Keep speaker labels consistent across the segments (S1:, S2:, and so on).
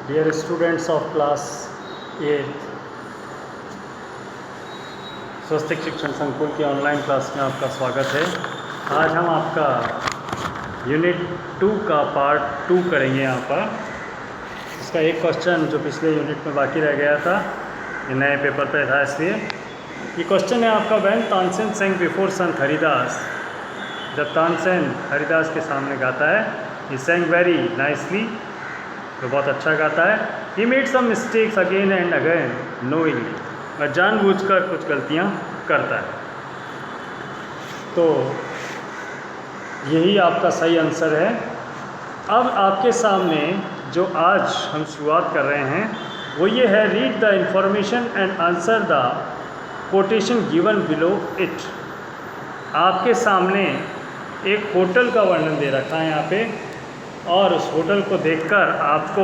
S1: Dear students of class 8 स्वस्तिक शिक्षण संकुल की ऑनलाइन क्लास में आपका स्वागत है। आज हम आपका यूनिट 2 का पार्ट 2 करेंगे। यहाँ पर इसका एक क्वेश्चन जो पिछले यूनिट में बाकी रह गया था, ये नए पेपर पे था, इसलिए ये क्वेश्चन है आपका। व्हेन तानसेन सेंग बिफोर संत हरिदास, जब तानसेन हरिदास के सामने गाता है, ही सेंग वेरी नाइसली, तो बहुत अच्छा गाता है। He made some mistakes again and again knowingly, और जानबूझकर कुछ गलतियाँ करता है। तो यही आपका सही आंसर है। अब आपके सामने जो आज हम शुरुआत कर रहे हैं वो ये है, read the information and answer the quotation given below it. आपके सामने एक होटल का वर्णन दे रखा है यहाँ पे, और उस होटल को देखकर आपको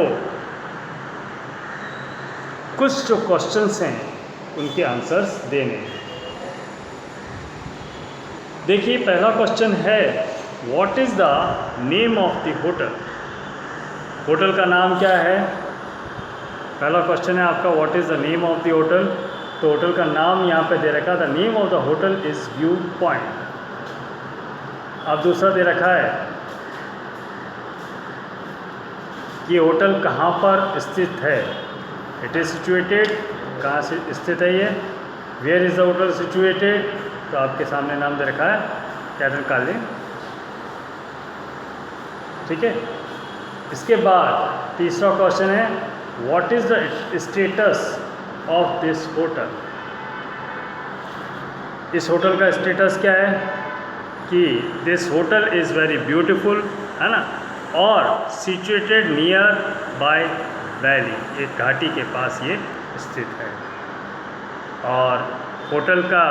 S1: कुछ जो क्वेश्चंस हैं उनके आंसर्स देने हैं। देखिए, पहला क्वेश्चन है, what is the name of the hotel. Hotel का नाम क्या है? पहला क्वेश्चन है आपका, what is the name of the hotel. तो होटल का नाम यहाँ पे दे रखा, the name of the hotel is view point. अब दूसरा दे रखा है कि होटल कहाँ पर स्थित है। इट इज़ सिचुएटेड, कहाँ से स्थित है ये। Where is the hotel situated, तो आपके सामने नाम दे रखा है, कैथल कॉलेज। ठीक है। इसके बाद तीसरा क्वेश्चन है, what is the status of this hotel. इस होटल का स्टेटस क्या है कि this hotel is very beautiful, है ना, और सिचुएटेड नियर बाय वैली, एक घाटी के पास ये स्थित है। और होटल का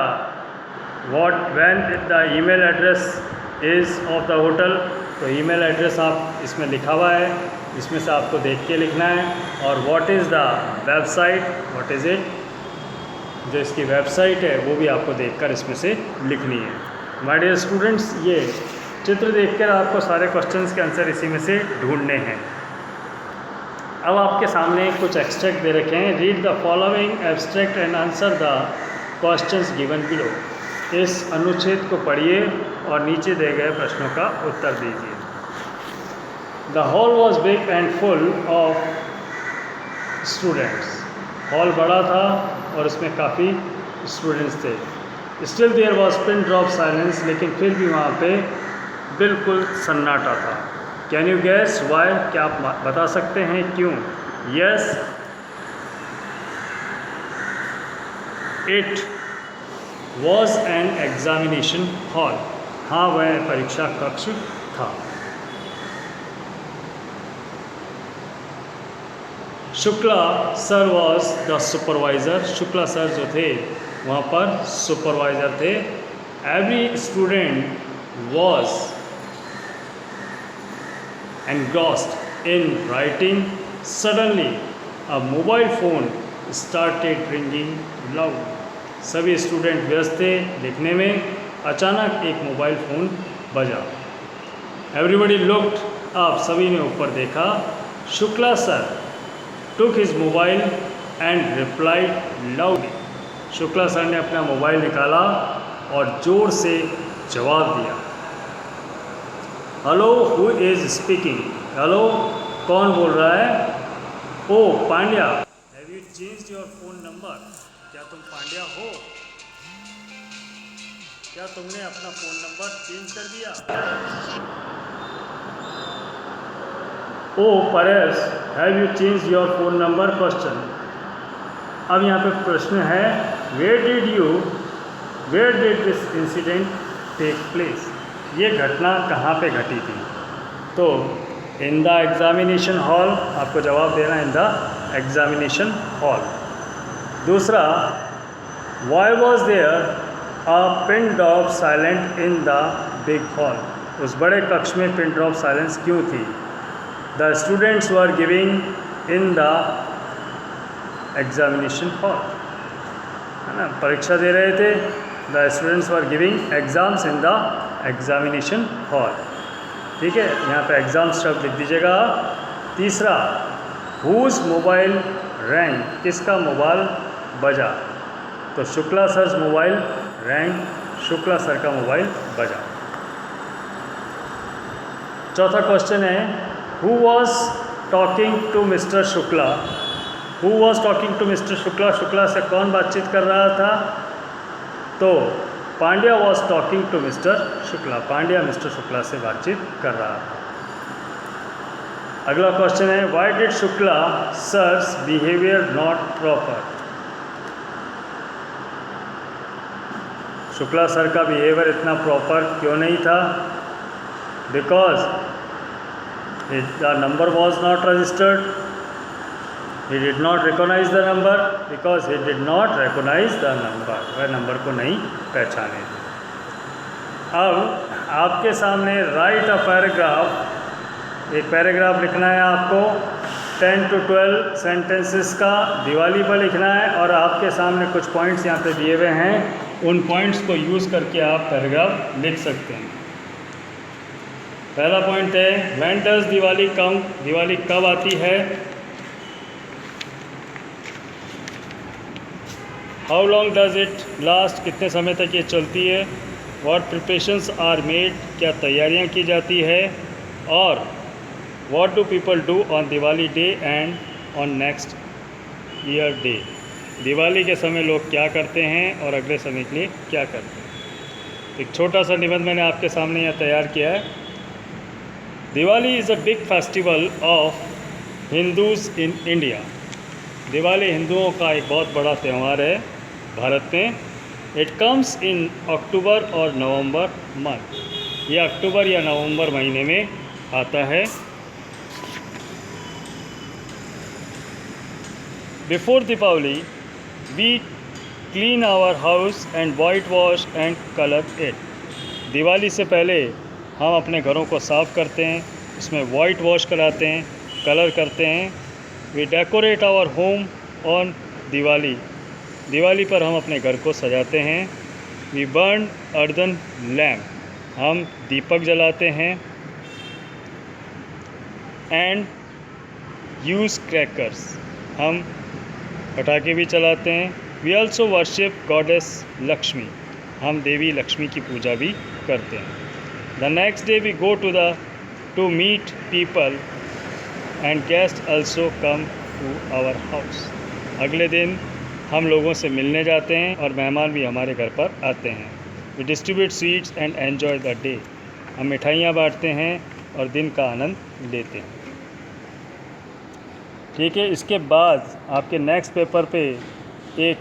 S1: when the email address is of the hotel, तो ईमेल एड्रेस आप इसमें लिखा हुआ है, इसमें से आपको देख के लिखना है। और what is the website, what is it, जो इसकी वेबसाइट है वो भी आपको देखकर इसमें से लिखनी है। माय डियर स्टूडेंट्स, ये चित्र देखकर आपको सारे क्वेश्चंस के आंसर इसी में से ढूंढने हैं। अब आपके सामने कुछ एक्सट्रैक्ट दे रखे हैं। Read the following abstract and answer the questions given below. इस अनुच्छेद को पढ़िए और नीचे दिए गए प्रश्नों का उत्तर दीजिए। The hall was big and full of students. Hall बड़ा था और उसमें काफ़ी स्टूडेंट्स थे। Still there was pin drop silence, लेकिन फिर भी वहाँ पे बिल्कुल सन्नाटा था। कैन यू गैस वाई, क्या आप बता सकते हैं क्यों? Yes, it was an examination hall. हाँ, वह परीक्षा कक्ष था। Shukla sir was the supervisor. Shukla sir जो थे वहाँ पर सुपरवाइज़र थे। Every student was engrossed in writing. Suddenly a mobile phone started ringing loud. सभी स्टूडेंट व्यस्त थे लिखने में, अचानक एक मोबाइल फ़ोन बजा। Everybody looked up, सभी ने ऊपर देखा। Shukla sir took his mobile and replied loudly. Shukla sir ने अपना मोबाइल निकाला और ज़ोर से जवाब दिया। Hello, who is speaking. Hello, कौन बोल रहा है? Oh Pandya, have you changed your phone number. क्या तुम पांड्या हो? क्या तुमने अपना फ़ोन नंबर चेंज कर दिया? Oh Paresh, have you changed your phone number. Question. अब यहाँ पे प्रश्न है, where did this incident take place. ये घटना कहाँ पे घटी थी? तो इन द एग्ज़ामिनेशन हॉल, आपको जवाब देना इन द एग्ज़ामिनेशन हॉल। दूसरा, why was there a pin drop silent in the big hall. उस बड़े कक्ष में पिन ड्रॉप साइलेंस क्यों थी? The students were giving in the examination hall, है ना, परीक्षा दे रहे थे। The students were giving exams in the examination hall. ठीक है, यहाँ पे एग्ज़ाम शब्द लिख दीजिएगा। तीसरा, हुज मोबाइल रैंग, किसका मोबाइल बजा? तो Shukla sir mobile rang, Shukla sir का मोबाइल बजा। चौथा क्वेश्चन है who was talking to mister Shukla? Who was talking to mister Shukla? Shukla से कौन बातचीत कर रहा था? तो Pandya was talking to mister Shukla, Pandya mister Shukla से बातचीत कर रहा था। अगला क्वेश्चन है why did Shukla sir's behaviour not proper? Shukla sir का बिहेवियर इतना प्रॉपर क्यों नहीं था? Because the number was not registered, he did not recognise the number, because he did not recognise the number, वह नंबर को नहीं पहचाने। अब आपके सामने राइट अ पैराग्राफ, एक पैराग्राफ लिखना है आपको 10 to 12 सेंटेंसेस का, दिवाली पर लिखना है और आपके सामने कुछ पॉइंट्स यहाँ पे दिए हुए हैं, उन पॉइंट्स को यूज़ करके आप पैराग्राफ लिख सकते हैं। पहला पॉइंट है when does Diwali come? Diwali कब आती है? How long does it last? कितने समय तक ये चलती है? What preparations are made? क्या तैयारियाँ की जाती है? और What do people do on Diwali day and on next year day? Diwali के समय लोग क्या करते हैं और अगले समय के लिए क्या करते हैं? एक छोटा सा निबंध मैंने आपके सामने यहाँ तैयार किया है। Diwali is a big festival of Hindus in India. Diwali हिंदुओं का एक बहुत बड़ा त्यौहार है भारत में। इट कम्स इन अक्टूबर और नवंबर मंथ। ये अक्टूबर या नवंबर महीने में आता है। Before Deepavali, we clean our house and whitewash and color it. Diwali से पहले हम अपने घरों को साफ़ करते हैं, उसमें वाइट वॉश कराते हैं, कलर करते हैं। We decorate our home on Diwali. Diwali पर हम अपने घर को सजाते हैं। We burn earthen lamp, हम दीपक जलाते हैं। And use crackers, हम पटाखे भी चलाते हैं। We also worship goddess Lakshmi, हम देवी लक्ष्मी की पूजा भी करते हैं। The next day we go to meet people and guest also come to our house. अगले दिन हम लोगों से मिलने जाते हैं और मेहमान भी हमारे घर पर आते हैं। We distribute sweets and enjoy the day, हम मिठाइयाँ बांटते हैं और दिन का आनंद लेते हैं। ठीक है, इसके बाद आपके नेक्स्ट पेपर पे एक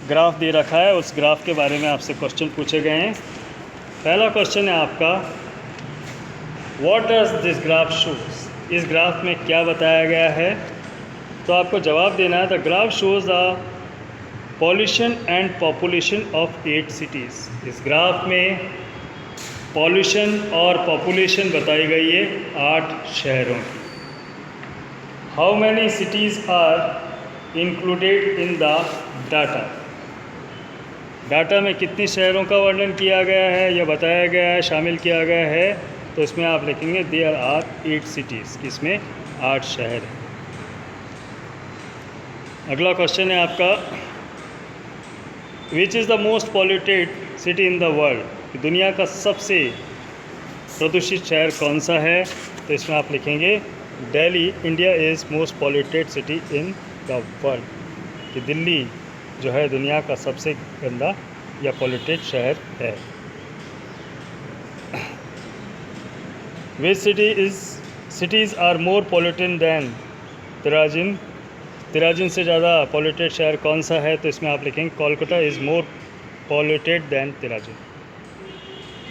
S1: ग्राफ दे रखा है, उस ग्राफ के बारे में आपसे क्वेश्चन पूछे गए हैं। पहला क्वेश्चन है आपका what does this graph shows? इस ग्राफ में क्या बताया गया है? तो आपको जवाब देना है the graph shows the pollution and population of 8 cities. इस ग्राफ में पॉल्यूशन और पॉपुलेशन बताई गई है 8 शहरों की। How many cities are included in the data? Data में कितनी शहरों का वर्णन किया गया है या बताया गया है, शामिल किया गया है? तो इसमें आप लिखेंगे देयर आर 8 सिटीज़, इसमें 8 शहर हैं। अगला क्वेश्चन है आपका विच is the most polluted city in the world? दुनिया का सबसे प्रदूषित शहर कौन सा है? तो इसमें आप लिखेंगे Delhi. India is most polluted city in the world, कि दिल्ली जो है दुनिया का सबसे गंदा या पॉल्यूटेड शहर है। Which cities are more polluted than तिराजिन? तिराजिन से ज़्यादा पॉल्यूटेड शहर कौन सा है? तो इसमें आप लिखेंगे Kolkata is more polluted than तिराजिन।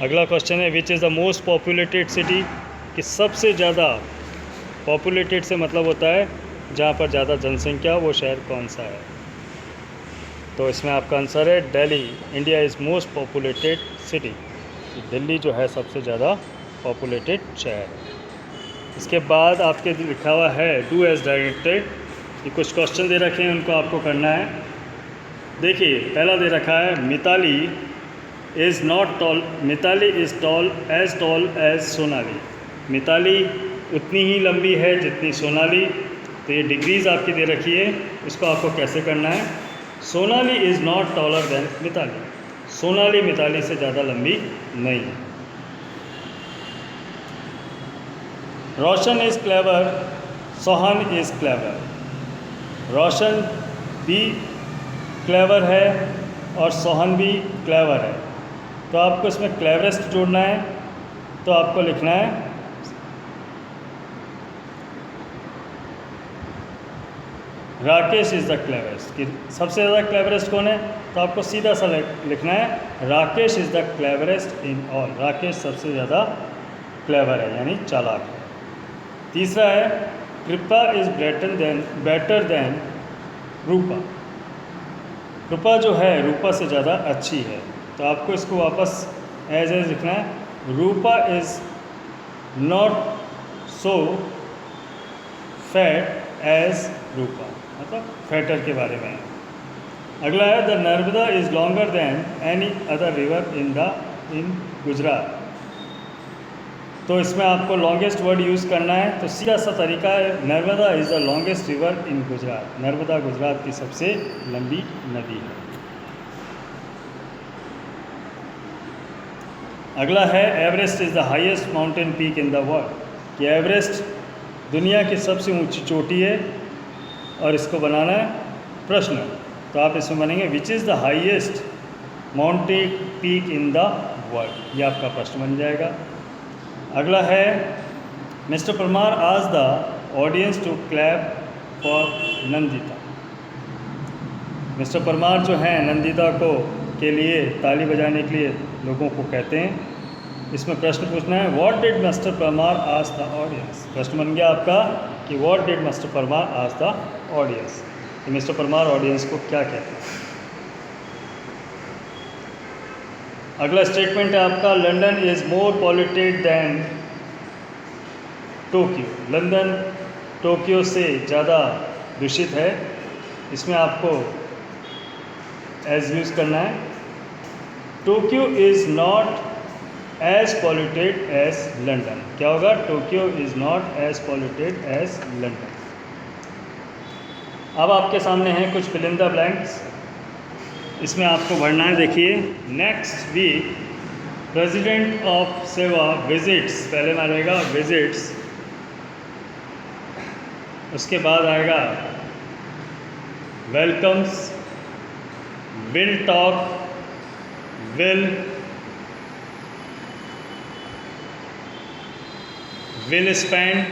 S1: अगला क्वेश्चन है which is the most populated city? कि सबसे ज़्यादा पॉपुलेटेड से मतलब होता है जहाँ पर ज़्यादा जनसंख्या, वो शहर कौन सा है? तो इसमें आपका आंसर है Delhi. India is most populated city, Delhi जो है सबसे ज़्यादा पॉपुलेटेड शहर है। इसके बाद आपके लिखा हुआ है डू एज डायरेक्टेड। ये कुछ क्वेश्चन दे रखे हैं, उनको आपको करना है। देखिए पहला दे रखा है Mitali is not tall, Mitali is tall as Sonali. Mitali उतनी ही लंबी है जितनी सोनाली। तो ये डिग्रीज़ आपकी दे रखी है, इसको आपको कैसे करना है। Sonali is not taller than Mitali, Sonali Mitali से ज़्यादा लंबी नहीं है। Roshan is clever, Sohan is clever. Roshan भी क्लेवर है और सोहन भी क्लेवर है। तो आपको इसमें क्लेवरेस्ट जोड़ना है, तो आपको लिखना है राकेश इज़ द क्लेवरेस्ट। कि सबसे ज़्यादा क्लेवरेस्ट कौन है, तो आपको सीधा सा लिखना है Rakesh is the cleverest in all, Rakesh सबसे ज़्यादा क्लेवर है यानी चालाक है। तीसरा है कृपा इज़ बेटर देन रूपा, कृपा जो है रूपा से ज़्यादा अच्छी है। तो आपको इसको वापस एज लिखना है Rupa is not so fat as Rupa, मतलब फैटर के बारे में। अगला है the Narmada is longer than any other river in Gujarat. तो इसमें आपको लॉन्गेस्ट वर्ड यूज़ करना है, तो सीधा सा तरीका है Narmada is the longest river in Gujarat, Narmada Gujarat की सबसे लंबी नदी है। अगला है Everest is the highest mountain peak in the world, कि एवरेस्ट दुनिया की सबसे ऊंची चोटी है। और इसको बनाना है प्रश्न, तो आप इसमें बनेंगे विच is the highest mountain peak in the world, ये आपका प्रश्न बन जाएगा। अगला है मिस्टर परमार आज the audience to clap for Nandita. Mister Parmar जो हैं नंदिता को के लिए ताली बजाने के लिए लोगों को कहते हैं। इसमें प्रश्न पूछना है व्हाट डिड मिस्टर परमार आज द ऑडियंस। प्रश्न बन गया आपका कि व्हाट डिड मिस्टर परमार आज द ऑडियंस, कि मिस्टर परमार ऑडियंस को क्या कहते हैं। अगला स्टेटमेंट है आपका London is more polluted than Tokyo, London Tokyo से ज़्यादा दूषित है। इसमें आपको एज यूज़ करना है Tokyo is not as polluted as London. क्या होगा, Tokyo is not as polluted as London. अब आपके सामने हैं कुछ फिल इन द ब्लैंक्स, इसमें आपको भरना है। देखिए next week president of Seva visits, पहले में आएगा विजिट्स, उसके बाद आएगा welcomes, will talk, will spend,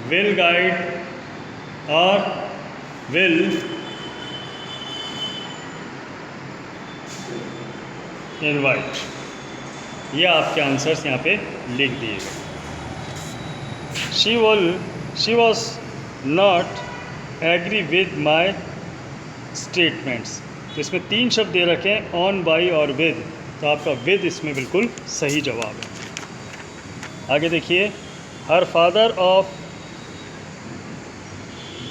S1: will guide और विल इनवाइट। ये आपके आंसर्स यहाँ पे लिख दिए गए। She was not agree with my statements, तो इसमें 3 शब्द दे रखे हैं ऑन, बाई और विद, तो आपका विद इसमें बिल्कुल सही जवाब है। आगे देखिए her father of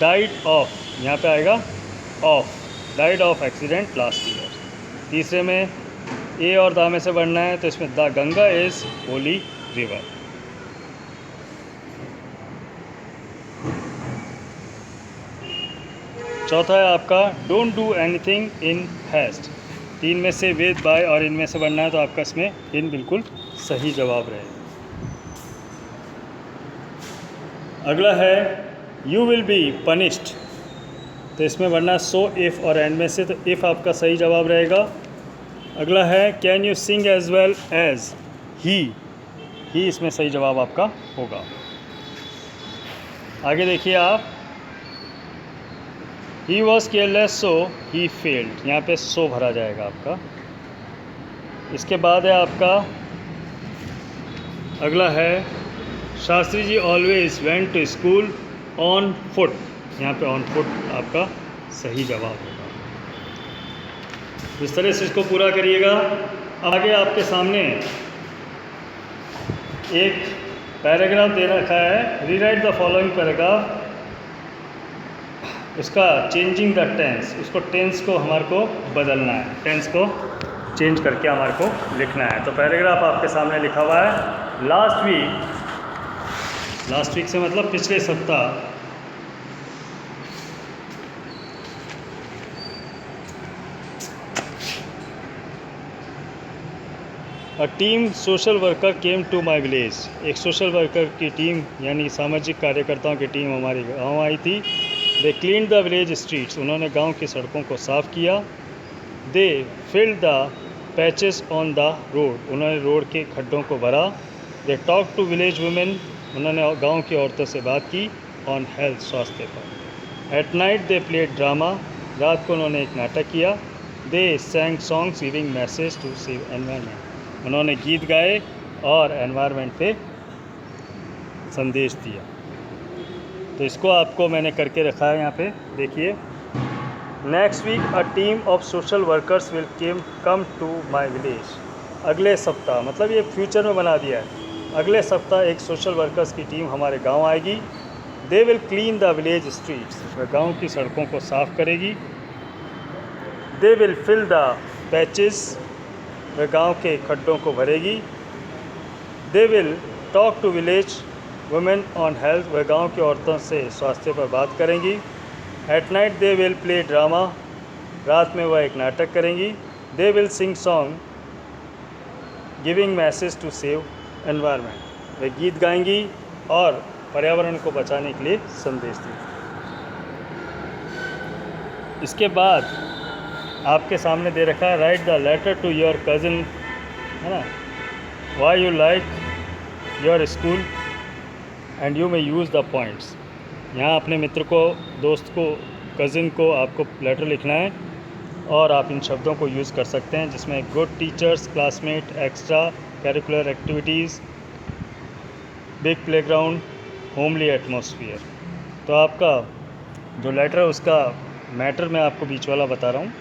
S1: died of, यहाँ पे आएगा of, died of accident last year. तीसरे में ए और दा में से बढ़ना है, तो इसमें the Ganga is Holi river. चौथा है आपका don't do anything in heist. 3 में से विद, बाय और इनमें से बढ़ना है, तो आपका इसमें इन बिल्कुल सही जवाब रहेगा। अगला है यू विल बी पनिश्ड, तो इसमें बढ़ना सो, इफ़ और एंड में से, तो इफ़ आपका सही जवाब रहेगा। अगला है can you sing as well as he इसमें सही जवाब आपका होगा। आगे देखिए आप he was careless so he failed, यहाँ पे सो भरा जाएगा आपका। इसके बाद है आपका अगला है Shastri ji always went to school on foot, यहाँ पे ऑन फुट आपका सही जवाब होगा। इस तरह से इसको पूरा करिएगा। आगे आपके सामने एक पैराग्राफ दे रखा है, रीराइट द फॉलोइंग पैराग्राफ, उसका चेंजिंग द टेंस, उसको टेंस को हमारे को बदलना है, टेंस को चेंज करके हमारे को लिखना है। तो पैराग्राफ आपके सामने लिखा हुआ है लास्ट वीक लास्ट वीक से मतलब पिछले सप्ताह। A team social worker came to my village. एक सोशल वर्कर की टीम यानी सामाजिक कार्यकर्ताओं की टीम हमारे गाँव आई थी। They clean the village streets, उन्होंने गांव की सड़कों को साफ़ किया। They filled the patches on the road, उन्होंने रोड के खड्डों को भरा। They talk to village women, उन्होंने गांव की औरतों से बात की ऑन हेल्थ, स्वास्थ्य पर। At night they played drama, रात को उन्होंने एक नाटक किया। They sang songs giving message to save environment, उन्होंने गीत गाए और एनवायरनमेंट पे संदेश दिया। तो इसको आपको मैंने करके रखा है यहाँ पे, देखिए। Next week a team of social workers will come to my village. अगले सप्ताह, मतलब ये फ्यूचर में बना दिया है, अगले सप्ताह एक सोशल वर्कर्स की टीम हमारे गांव आएगी। They will clean the village streets, वह गांव की सड़कों को साफ़ करेगी। They will fill the patches, वह गांव के खड्डों को भरेगी। They will talk to village women on health, वह गांव की औरतों से स्वास्थ्य पर बात करेंगी। At night they will play drama, रात में वह एक नाटक करेंगी। They will sing song giving message to save environment, वे गीत गाएंगी और पर्यावरण को बचाने के लिए संदेश देंगी। इसके बाद आपके सामने दे रखा है write the letter to your cousin, है ना, why you like your school and you may use the points. यहाँ अपने मित्र को, दोस्त को, कज़न को आपको लेटर लिखना है और आप इन शब्दों को यूज़ कर सकते हैं, जिसमें good teachers, classmate, extra curricular activities, big playground, homely atmosphere. तो आपका जो लेटर है उसका मैटर मैं आपको बीच वाला बता रहा हूँ।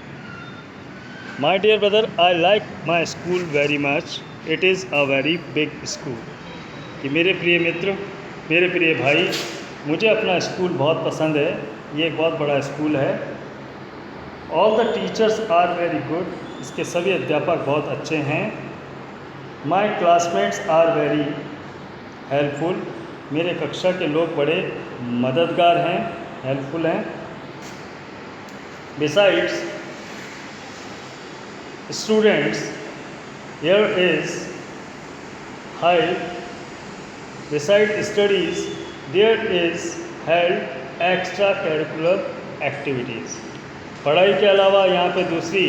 S1: My dear brother, I like my school very much, it is a very big school. कि मेरे प्रिय मित्र, मेरे प्रिय भाई, मुझे अपना स्कूल बहुत पसंद है, ये एक बहुत बड़ा स्कूल है। All the teachers are very good, इसके सभी अध्यापक बहुत अच्छे हैं। My classmates are very helpful, मेरे कक्षा के लोग बड़े मददगार हैं, हेल्पफुल हैं। Besides students, here is held, beside studies there is held extra curricular activities, पढ़ाई के अलावा यहाँ पे दूसरी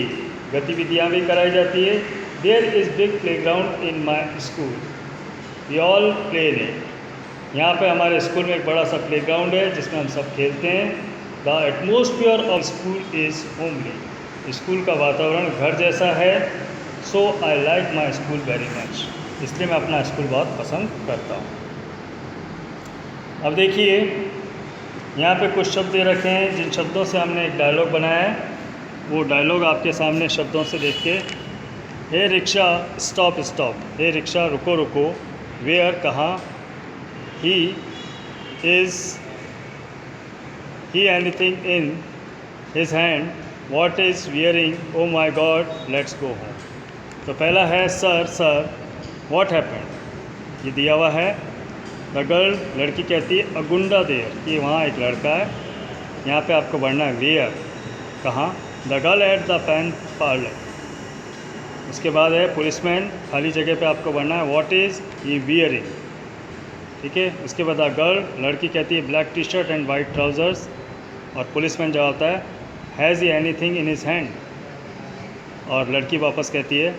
S1: गतिविधियाँ भी कराई जाती है। there is big playground in my school, we all play in it, यहाँ पे हमारे स्कूल में एक बड़ा सा प्लेग्राउंड है जिसमें हम सब खेलते हैं। the atmosphere of school is homely, school का वातावरण घर जैसा है। So I like my school very much, इसलिए मैं अपना स्कूल बहुत पसंद करता हूँ। अब देखिए यहाँ पे कुछ शब्द दे रखे हैं जिन शब्दों से हमने एक डायलॉग बनाया है, वो डायलॉग आपके सामने शब्दों से देख के। Hey rickshaw stop stop, hey rickshaw रुको रुको। वेयर कहाँ। He anything in his hand, what is wearing, oh my god let's go home. तो पहला है सर सर व्हाट हैपेंड, ये दिया हुआ है। द गर्ल, लड़की कहती है अगुंडा देयर, कि वहाँ एक लड़का है। यहाँ पे आपको बढ़ना है वेयर कहाँ। The girl at the pen parlour. उसके बाद है पुलिसमैन, खाली जगह पे आपको बढ़ना है व्हाट इज़ ही वियरिंग, ठीक है। उसके बाद द गर्ल, लड़की कहती है black T shirt and white trousers, और पुलिसमैन जवाब होता है has he anything in his hand, और लड़की वापस कहती है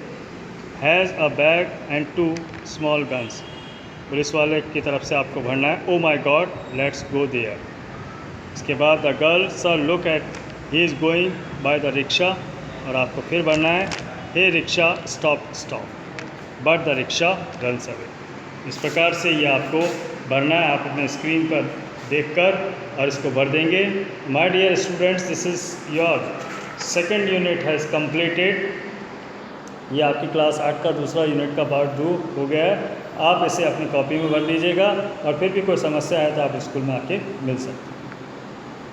S1: has a bag and 2 small guns. Police वाले की तरफ से आपको भरना है ओ my god let's go there. इसके बाद the girl sir look at he is going by the rickshaw, और आपको फिर भरना है हे rickshaw stop stop but the rickshaw runs away. इस प्रकार से ये आपको भरना है, आप अपने स्क्रीन पर देखकर और इसको भर देंगे। My dear students, this is your second unit has completed. ये आपकी क्लास 8 का दूसरा यूनिट का पार्ट 2 हो गया है। आप इसे अपनी कॉपी में भर लीजिएगा और फिर भी कोई समस्या है तो आप स्कूल में आके मिल सकते हैं।